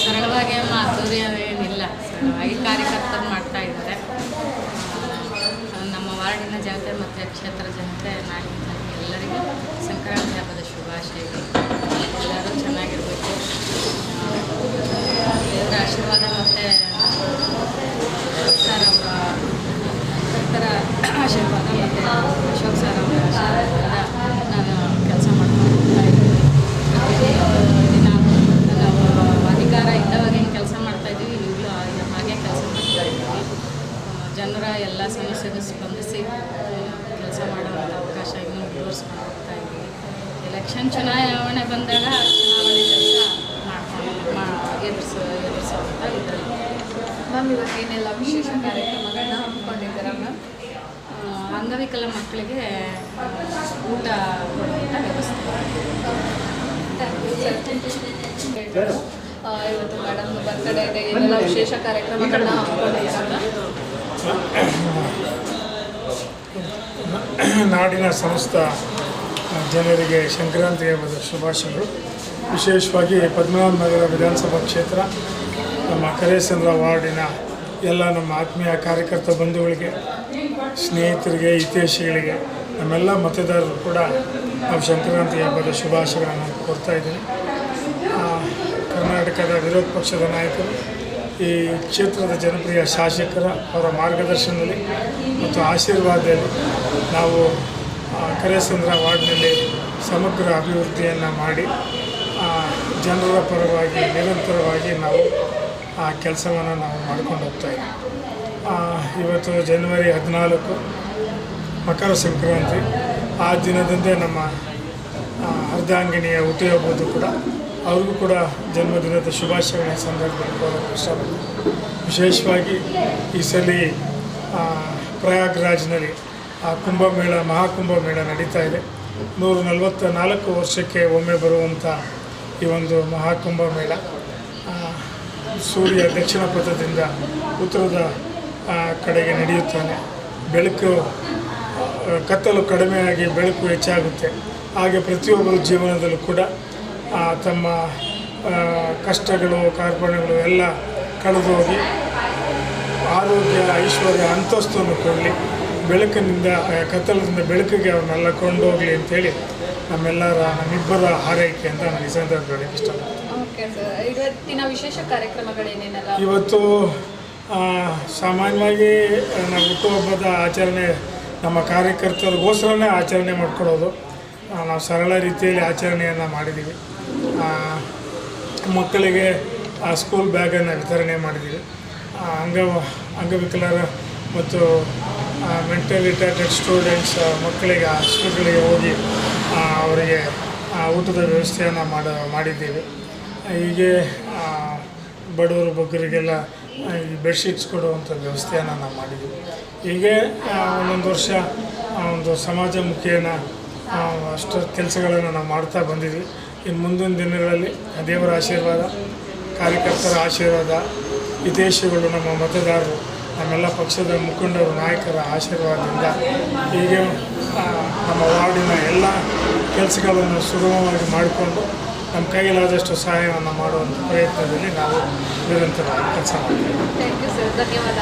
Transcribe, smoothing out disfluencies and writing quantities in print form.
ಸರಳವಾಗಿ ಮಾಧುರಿ ಏನಿಲ್ಲ, ಸರಳವಾಗಿ ಕಾರ್ಯಕರ್ತರು ಮಾಡ್ತಾ ಇದ್ದಾರೆ. ನಮ್ಮ ವಾರ್ಡಿನ ಜನತೆ ಮತ್ತು ಕ್ಷೇತ್ರ ಜನತೆ ನಾಡಿನ ಎಲ್ಲರಿಗೂ ಸಂಕ್ರಾಂತಿ ಹಬ್ಬದ ಶುಭಾಶಯಗಳು. ಎಲ್ಲರೂ ಚೆನ್ನಾಗಿರಬೇಕು. ದೇವರ ಆಶೀರ್ವಾದ ಮತ್ತು ಸರ್ ಅವರ ಭಕ್ತರ ಆಶೀರ್ವಾದ ಮತ್ತು ಅಶೋಕ್ ಸರ್ ಅವರ ಆಶೀರ್ವಾದದಿಂದ ನಾನು ಕೆಲಸ ಮಾಡ್ಕೊಂಡು ಹೋಗ್ತಾ ಇದ್ದೀನಿ. ದಿನ ನಾವು ಅಧಿಕಾರ ಇದ್ದವಾಗ ಏನು ಕೆಲಸ ಮಾಡ್ತಾಯಿದ್ದೀವಿ, ಈಗಲೂ ಹಾಗೆ ಕೆಲಸ ಮಾಡ್ತಾ ಇದ್ದೀವಿ. ಜನರ ಎಲ್ಲ ಸಮಸ್ಯೆಗೂ ಸ್ಪಂದಿಸಿ ಕೆಲಸ ಮಾಡುವಂಥ ಅವಕಾಶ ಇನ್ನೂ ಮುಂದುವರಿಸ್ಕೊಂಡು ಹೋಗ್ತಾ ಇದ್ದೀವಿ. ಎಲೆಕ್ಷನ್ ಚುನಾವಣೆ ಬಂದಾಗ ಚುನಾವಣೆ ಕೆಲಸ ಮಾಡ್ಕೊಂಡು ಎದುರಿಸುವಂಥ ಇದರಲ್ಲಿ ಮ್ಯಾಮ್, ಇವತ್ತು ಏನೆಲ್ಲ ವಿಶೇಷ ಕಾರ್ಯಕ್ರಮಗಳನ್ನ ಹಮ್ಮಿಕೊಂಡಿದ್ದೀರಾ ಮ್ಯಾಮ್? ಅಂಗವಿಕಲ ಮಕ್ಕಳಿಗೆ ಊಟ ಕೊಡುವಂಥ ವ್ಯವಸ್ಥೆ. ಇವತ್ತು ಮೇಡಮ್ ಬರ್ತಡೇ ಇದೆ, ಏನೆಲ್ಲ ವಿಶೇಷ ಕಾರ್ಯಕ್ರಮಗಳನ್ನ ಹಮ್ಮಿಕೊಂಡಿದ್ದೀರಾ? ನಾಡಿನ ಸಮಸ್ತ ಜನರಿಗೆ ಸಂಕ್ರಾಂತಿ ಹಬ್ಬದ ಶುಭಾಶಯಗಳು. ವಿಶೇಷವಾಗಿ ಪದ್ಮನಾಭನಗರ ವಿಧಾನಸಭಾ ಕ್ಷೇತ್ರ ನಮ್ಮ ಕರೇಸಂದ್ರ ವಾರ್ಡಿನ ಎಲ್ಲ ನಮ್ಮ ಆತ್ಮೀಯ ಕಾರ್ಯಕರ್ತ ಬಂಧುಗಳಿಗೆ, ಸ್ನೇಹಿತರಿಗೆ, ಹಿತೈಷಿಗಳಿಗೆ, ನಮ್ಮೆಲ್ಲ ಮತದಾರರು ಕೂಡ ನಾವು ಸಂಕ್ರಾಂತಿ ಹಬ್ಬದ ಶುಭಾಶಯಗಳನ್ನು ಕೊಡ್ತಾ ಇದ್ದೀನಿ. ಕರ್ನಾಟಕದ ವಿರೋಧ ಪಕ್ಷದ ನಾಯಕರು, ಈ ಕ್ಷೇತ್ರದ ಜನಪ್ರಿಯ ಶಾಸಕರ ಅವರ ಮಾರ್ಗದರ್ಶನದಲ್ಲಿ ಮತ್ತು ಆಶೀರ್ವಾದದಲ್ಲಿ ನಾವು ಕರೇಸಂದ್ರ ವಾರ್ಡ್ನಲ್ಲಿ ಸಮಗ್ರ ಅಭಿವೃದ್ಧಿಯನ್ನು ಮಾಡಿ ಜನರ ಪರವಾಗಿ ನಿರಂತರವಾಗಿ ನಾವು ಆ ಕೆಲಸವನ್ನು ನಾವು ಮಾಡ್ಕೊಂಡು ಹೋಗ್ತಾಯಿದ್ದೀವಿ. ಇವತ್ತು ಜನವರಿ 14 ಮಕರ ಸಂಕ್ರಾಂತಿ. ಆ ದಿನದಂದೇ ನಮ್ಮ ಅರ್ಧಾಂಗಿನಿಯ ಹುಟ್ಟುಹಬ್ಬದ್ದು ಕೂಡ, ಅವ್ರಿಗೂ ಕೂಡ ಜನ್ಮದಿನದ ಶುಭಾಶಯಗಳ ಸಂದರ್ಭದಲ್ಲಿ ಕೋರಲು ಇಷ್ಟಪಡ್ತೀನಿ. ವಿಶೇಷವಾಗಿ ಈ ಸಲ ಪ್ರಯಾಗ್ರಾಜ್ನಲ್ಲಿ ಕುಂಭಮೇಳ, ಮಹಾಕುಂಭಮೇಳ ನಡೀತಾ ಇದೆ. 144 ವರ್ಷಕ್ಕೆ ಒಮ್ಮೆ ಬರುವಂಥ ಈ ಒಂದು ಮಹಾಕುಂಭಮೇಳ ಸೂರ್ಯ ದಕ್ಷಿಣ ಪಥದಿಂದ ಉತ್ತರದ ಕಡೆಗೆ ನಡೆಯುತ್ತಾನೆ. ಬೆಳಕು ಕತ್ತಲು ಕಡಿಮೆಯಾಗಿ ಬೆಳಕು ಹೆಚ್ಚಾಗುತ್ತೆ. ಹಾಗೆ ಪ್ರತಿಯೊಬ್ಬರ ಜೀವನದಲ್ಲೂ ಕೂಡ ತಮ್ಮ ಕಷ್ಟಗಳು, ಕಾರ್ಪಣ್ಯಗಳು ಎಲ್ಲ ಕಳೆದು ಹೋಗಿ ಆರೋಗ್ಯ, ಐಶ್ವರ್ಯ, ಅಂತಸ್ತನ್ನು ಕೊಡಲಿ, ಬೆಳಕಿನಿಂದ ಕತ್ತಲದಿಂದ ಬೆಳಕಿಗೆ ಅವ್ರನ್ನೆಲ್ಲ ಕೊಂಡೋಗಲಿ ಅಂತೇಳಿ ನಮ್ಮಿಬ್ಬರ ಹಾರೈಕೆ ಅಂತ ನಾನು ಈ ಸಂದರ್ಭದಲ್ಲಿ ಇಷ್ಟಪಡ್ತೀನಿ. ಓಕೆ ಸರ್, ಇವತ್ತಿನ ವಿಶೇಷ ಕಾರ್ಯಕ್ರಮಗಳೇನೇನೆಲ್ಲ? ಇವತ್ತು ಸಾಮಾನ್ಯವಾಗಿ ನಾವು ಹುಟ್ಟುಹಬ್ಬದ ಆಚರಣೆ ನಮ್ಮ ಕಾರ್ಯಕರ್ತರಿಗೋಸ್ಕರನೇ ಆಚರಣೆ ಮಾಡ್ಕೊಡೋದು. ನಾವು ಸರಳ ರೀತಿಯಲ್ಲಿ ಆಚರಣೆಯನ್ನು ಮಾಡಿದ್ದೀವಿ. ಮಕ್ಕಳಿಗೆ ಸ್ಕೂಲ್ ಬ್ಯಾಗನ್ನು ವಿತರಣೆ ಮಾಡಿದ್ದೀವಿ. ಅಂಗವಿಕಲರ ಮತ್ತು ಮೆಂಟಲ್ ರಿಟಾರ್ಡೆಡ್ ಸ್ಟೂಡೆಂಟ್ಸ್ ಮಕ್ಕಳಿಗೆ ಹಾಸ್ಟೆಲ್ಗಳಿಗೆ ಹೋಗಿ ಅವರಿಗೆ ಊಟದ ವ್ಯವಸ್ಥೆಯನ್ನು ಮಾಡಿದ್ದೀವಿ. ಹೀಗೆ ಬಡವರು ಬಗ್ಗರಿಗೆಲ್ಲ ಈ ಬೆಡ್ಶೀಟ್ಸ್ ಕೊಡುವಂಥ ವ್ಯವಸ್ಥೆಯನ್ನು ನಾವು ಮಾಡಿದ್ದೀವಿ. ಹೀಗೆ ಒಂದೊಂದು ವರ್ಷ ಒಂದು ಸಮಾಜಮುಖಿಯನ್ನ ಅಷ್ಟು ಕೆಲಸಗಳನ್ನು ನಾವು ಮಾಡ್ತಾ ಬಂದಿದ್ವಿ. ಇನ್ನು ಮುಂದಿನ ದಿನಗಳಲ್ಲಿ ದೇವರ ಆಶೀರ್ವಾದ, ಕಾರ್ಯಕರ್ತರ ಆಶೀರ್ವಾದ, ಹಿತೈಷಿಗಳು, ನಮ್ಮ ಮತದಾರರು, ನಮ್ಮೆಲ್ಲ ಪಕ್ಷದ ಮುಖಂಡರು, ನಾಯಕರ ಆಶೀರ್ವಾದದಿಂದ ಹೀಗೆ ನಮ್ಮ ವಾರ್ಡಿನ ಎಲ್ಲ ಕೆಲಸಗಳನ್ನು ಸುಗಮವಾಗಿ ಮಾಡಿಕೊಂಡು ನಮ್ಮ ಕೈಲಾದಷ್ಟು ಸಹಾಯವನ್ನು ಮಾಡುವಂಥ ಪ್ರಯತ್ನದಲ್ಲಿ ನಾವು ನಿರಂತರವಾಗಿ ಕೆಲಸ ಮಾಡ್ತೀವಿ. ಥ್ಯಾಂಕ್ ಯು ಸರ್, ಧನ್ಯವಾದ.